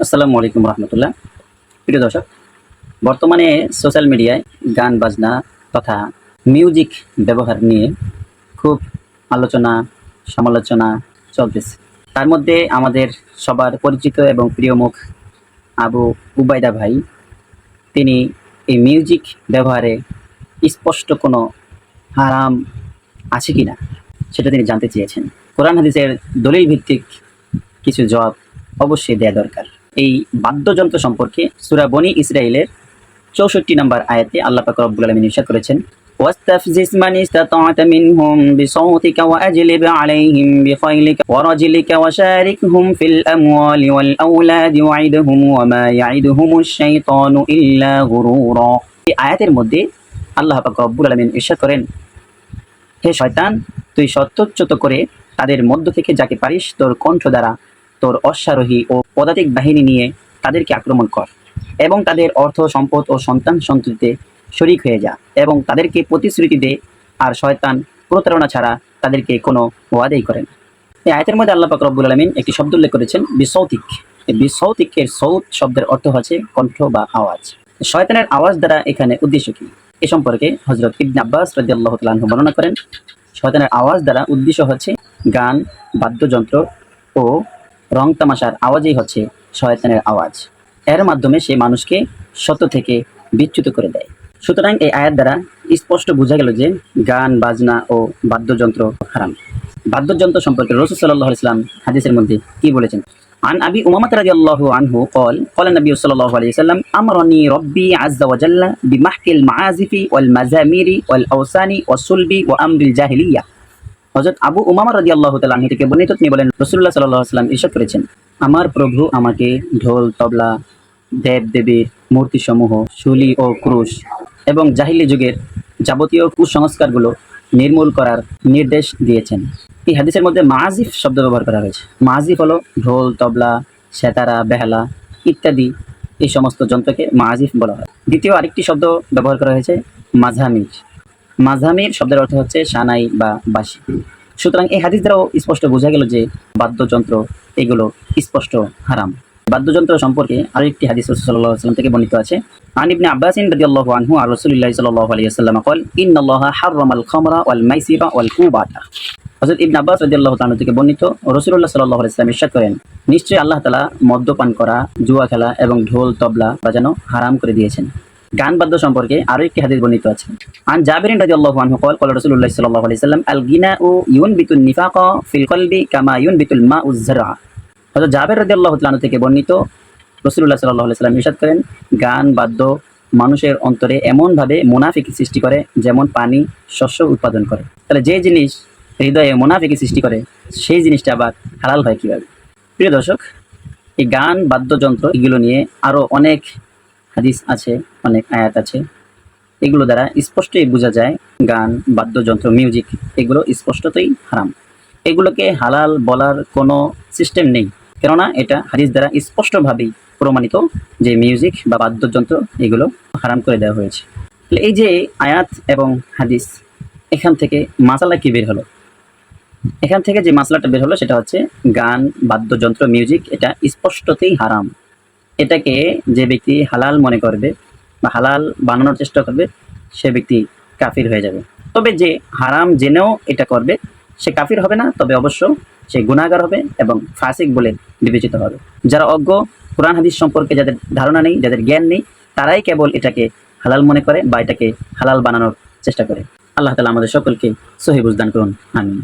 আসসালামু আলাইকুম রহমতুল্লাহ। প্রিয় দর্শক, বর্তমানে সোশ্যাল মিডিয়ায় গান বাজনা তথা মিউজিক ব্যবহার নিয়ে খুব আলোচনা সমালোচনা চলতেছে। তার মধ্যে আমাদের সবার পরিচিত এবং প্রিয় মুখ আবু উবাইদা ভাই, তিনি এই মিউজিক ব্যবহারে স্পষ্ট কোনো হারাম আছে কিনা সেটা তিনি জানতে চেয়েছেন। কোরআন হাদিসের দলিল ভিত্তিক কিছু জবাব অবশ্যই দেয়া দরকার। এই বাদ্যযন্ত্র সম্পর্কে সূরা বনী ইসরাঈলের ৬৪ নম্বর আয়াতে আল্লাহ পাক রব্বুল আলামিন ইরশাদ করেছেন, ওয়াস্তাফজিজ মান ইসতাতা'তা মিনহুম বিসাউতিকা ওয়া আজলিব আলাইহিম বিখাইলিকা ওয়া রাজলিকা ওয়া শারিকহুম ফিল আমওয়ালি ওয়াল আওলাদি ওয়াইদহুম ওয়া মা ইয়াইদুহুমুশ শাইতানু ইল্লা গুরুরা। এই আয়াতের মধ্যে আল্লাহ পাক রব্বুল আলামিন ইরশাদ করেন, হে শয়তান, তুই সত্যচ্যুত করে তাদের মধ্য থেকে যাকে পারিস তোর কণ্ঠ দ্বারা তোর অশ্বারোহী ও পদাতিক বাহিনী নিয়ে তাদেরকে আক্রমণ কর এবং তাদের অর্থ সম্পদ ও সন্তান সন্ততিতে শরিক হয়ে যা এবং তাদেরকে প্রতিশ্রুতি দে, আর শয়তান প্রতারণা ছাড়া তাদেরকে কোনো ওয়াদাই করে না। এই আয়াতের মধ্যে আল্লাহ পাক রব্বুল আলামিন একটি শব্দ উল্লেখ করেছেন, বিসৌতিক। এই বিসৌতিকের সৌত শব্দের অর্থ হচ্ছে কণ্ঠ বা আওয়াজ। শয়তানের আওয়াজ দ্বারা এখানে উদ্দেশ্য কি এ সম্পর্কে হযরত ইবনে আব্বাস রাদিয়াল্লাহু তাআলা আনহু বর্ণনা করেন, শয়তানের আওয়াজ দ্বারা উদ্দেশ্য হচ্ছে গান, বাদ্যযন্ত্র ও রং তামাশার আওয়াজই হচ্ছে শয়তানের আওয়াজ। এর মাধ্যমে সে মানুষকে সত্য থেকে বিচ্যুত করে দেয়। সুতরাং এই আয়াত দ্বারা স্পষ্ট বোঝা গেল যে গান বাজনা ও বাদ্যযন্ত্র হারাম। বাদ্যযন্ত্র সম্পর্কে রাসূল সাল্লাল্লাহু আলাইহি ওয়াসাল্লাম হাদিসের মধ্যে কি বলেছেন? عن أبي أمامة رضي الله عنه قال النبي صلى الله عليه وسلم أمرني ربي عز وجل بمحك المعازف والمزامير والأوسان والصلب وأمر الجاهلية। হযরত আবু উমামা রাদিয়াল্লাহু তাআলা আনহু থেকে বর্ণিত, তিনি বলেন, রাসূলুল্লাহ সাল্লাল্লাহু আলাইহি ওয়াসাল্লাম ইরশাদ করেছেন, আমার প্রভু আমাকে ঢোল, তবলা, দেব দেবীর মূর্তিসমূহ, শুলি ও ক্রুশ এবং জাহিলি যুগের যাবতীয় কুসংস্কারগুলো নির্মূল করার নির্দেশ দিয়েছেন। এই হাদিসের মধ্যে মাজিফ শব্দ ব্যবহার করা হয়েছে। মাজিফ হলো ঢোল, তবলা, সেতারা, বেহালা ইত্যাদি এই সমস্ত যন্ত্রকে মাজিফ বলা হয়। দ্বিতীয় আরেকটি শব্দ ব্যবহার করা হয়েছে মাঝামির। মাঝামির শব্দের অর্থ হচ্ছে সানাই বা বাঁশি। সুতরাং এই হাদিস দ্বারাও স্পষ্ট বোঝা গেল যে বাদ্যযন্ত্র এগুলো স্পষ্ট হারাম। বাদ্যযন্ত্র সম্পর্কে আরেকটি হাদিস রাসূল সাল্লাল্লাহু আলাইহি ওয়াসাল্লাম থেকে বর্ণিত আছে, আন ইবনে আব্বাস রাদিয়াল্লাহু আনহু আর রাসূলুল্লাহ সাল্লাল্লাহু আলাইহি ওয়াসাল্লাম قال ইন্নাল্লাহা হাররামাল খামরা ওয়াল মাইসিরা ওয়াল কুবাতা। হযরত ইবনে আব্বাস রাদিয়াল্লাহু তাআলা থেকে বর্ণিত, রাসূলুল্লাহ সাল্লাল্লাহু আলাইহি ওয়াসাল্লাম ইরশাদ করেন, নিশ্চয়ই আল্লাহ তাআলা মদ্যপান করা, জুয়া খেলা এবং ঢোল তবলা বাজানো হারাম করে দিয়েছেন। গান বাদ্য সম্পর্কে আরো একটি হাদিস বর্ণিত আছে, আন জাবির রাদিয়াল্লাহু আনহু قال قال রাসূলুল্লাহ সাল্লাল্লাহু আলাইহি ওয়াসাল্লাম আল গিনাউ ইউনবিতুন নিফাকা ফিল কলবি কামা ইউনবিতুল মাউজ যারআ। হযরত জাবির রাদিয়াল্লাহু তাআলা থেকে বর্ণিত, রাসূলুল্লাহ সাল্লাল্লাহু আলাইহি ওয়াসাল্লাম ইরশাদ করেন, গান বাদ্য মানুষের অন্তরে এমনভাবে মুনাফিকি সৃষ্টি করে যেমন পানি শস্য উৎপাদন করে। তাহলে যে জিনিস হৃদয়ে মুনাফিকি সৃষ্টি করে সেই জিনিসটা আবার হালাল হয় কীভাবে? প্রিয় দর্শক, এই গান বাদ্যযন্ত্র এগুলো নিয়ে আরও অনেক হাদিস আছে, অনেক আয়াত আছে। এগুলো দ্বারা স্পষ্টই বোঝা যায় গান বাদ্যযন্ত্র মিউজিক এগুলো স্পষ্টতই হারাম। এগুলোকে হালাল বলার কোনো সিস্টেম নেই, কেননা এটা হাদিস দ্বারা স্পষ্টভাবেই প্রমাণিত যে মিউজিক বা বাদ্যযন্ত্র এগুলো হারাম করে দেওয়া হয়েছে। তাহলে এই যে আয়াত এবং হাদিস, এখান থেকে মাসালা কি বের হলো? এখান থেকে যে মাসলাটা বের হলো সেটা হচ্ছে গান বাদ্যযন্ত্র মিউজিক এটা স্পষ্টতেই হারাম। এটাকে যে ব্যক্তি হালাল মনে করবে বা হালাল বানানোর চেষ্টা করবে সে ব্যক্তি কাফির হয়ে যাবে। তবে যে হারাম জেনেও এটা করবে সে কাফির হবে না, তবে অবশ্য সে গুনাহগার হবে এবং ফাসিক বলে বিবেচিত হবে। যারা অজ্ঞ, কোরআন হাদিস সম্পর্কে যাদের ধারণা নেই, যাদের জ্ঞান নেই, তারাই কেবল এটাকে হালাল মনে করে বা এটাকে হালাল বানানোর চেষ্টা করে। আল্লাহ তাআলা আমাদের সকলকে সহিহ বুঝ দান করুন, আমিন।